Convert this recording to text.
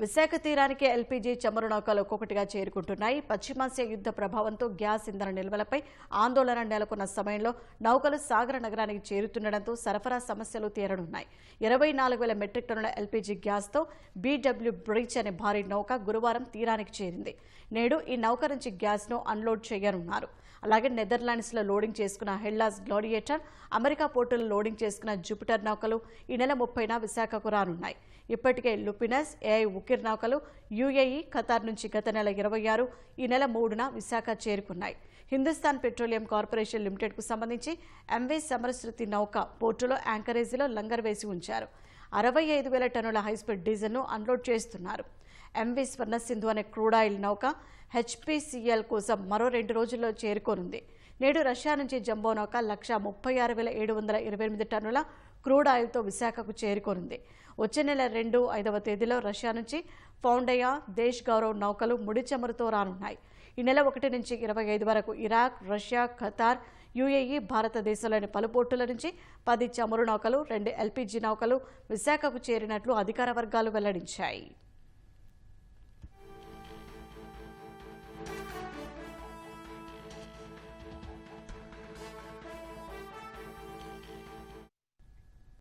విశాఖ తీరానికి ఎల్పీజీ చమురు నౌకలు ఒక్కొక్కటిగా చేరుకుంటున్నాయి. పశ్చిమాసియా యుద్ధ ప్రభావంతో గ్యాస్ ఇంధన నిల్వలపై ఆందోళన నెలకొన్న సమయంలో నౌకలు సాగర నగరానికి చేరుతుండటంతో సరఫరా సమస్యలు తీరనున్నాయి. 24,000 మెట్రిక్ టన్నుల ఎల్పీజీ గ్యాస్తో బీడబ్ల్యూ బ్రిడ్జ్ అనే భారీ నౌక గురువారం తీరానికి చేరింది. నేడు ఈ నౌక నుంచి గ్యాస్ను అన్లోడ్ చేయనున్నారు. అలాగే నెదర్లాండ్స్లో లోడింగ్ చేసుకున్న హెల్లాస్ గ్లోడియేటర్, అమెరికా పోర్టులో లోడింగ్ చేసుకున్న జూపిటర్ నౌకలు ఈ నెల 30న విశాఖకు రానున్నాయి. ఇప్పటికే లుపినస్, ఏఐ ఉకిర్ నౌకలు యూఏఈ, ఖతార్ నుంచి గత నెల 26, ఈ నెల 3న విశాఖ చేరుకున్నాయి. హిందుస్థాన్ పెట్రోలియం కార్పొరేషన్ లిమిటెడ్కు సంబంధించి ఎంవీ సమరశృతి నౌక పోర్టులో యాంకరేజీలో లంగర్ వేసి ఉంచారు. 65,000 టన్నుల హైస్పీడ్ డీజిల్ను అన్లోడ్ చేస్తున్నారు. ఎంవీ స్వర్ణసింధు అనే క్రూడాయిల్ నౌక హెచ్పీసీఎల్ కోసం మరో 2 రోజుల్లో చేరుకోనుంది. నేడు రష్యా నుంచి జంబో నౌక 136,728 టన్నుల క్రూడ్ ఆయిల్తో విశాఖకు చేరుకోనుంది. వచ్చే నెల 2, 5వ తేదీలో రష్యా నుంచి ఫౌండయా, దేశ్ గౌరవ్ నౌకలు ముడి చమురుతో రానున్నాయి. ఈ నెల 1 నుంచి 25 వరకు ఇరాక్, రష్యా, ఖతార్, యూఏఈ, భారతదేశంలోని పలు పోర్టుల నుంచి 10 చమురు నౌకలు, 2 ఎల్పీజీ నౌకలు విశాఖకు చేరినట్లు అధికార వర్గాలు వెల్లడించాయి.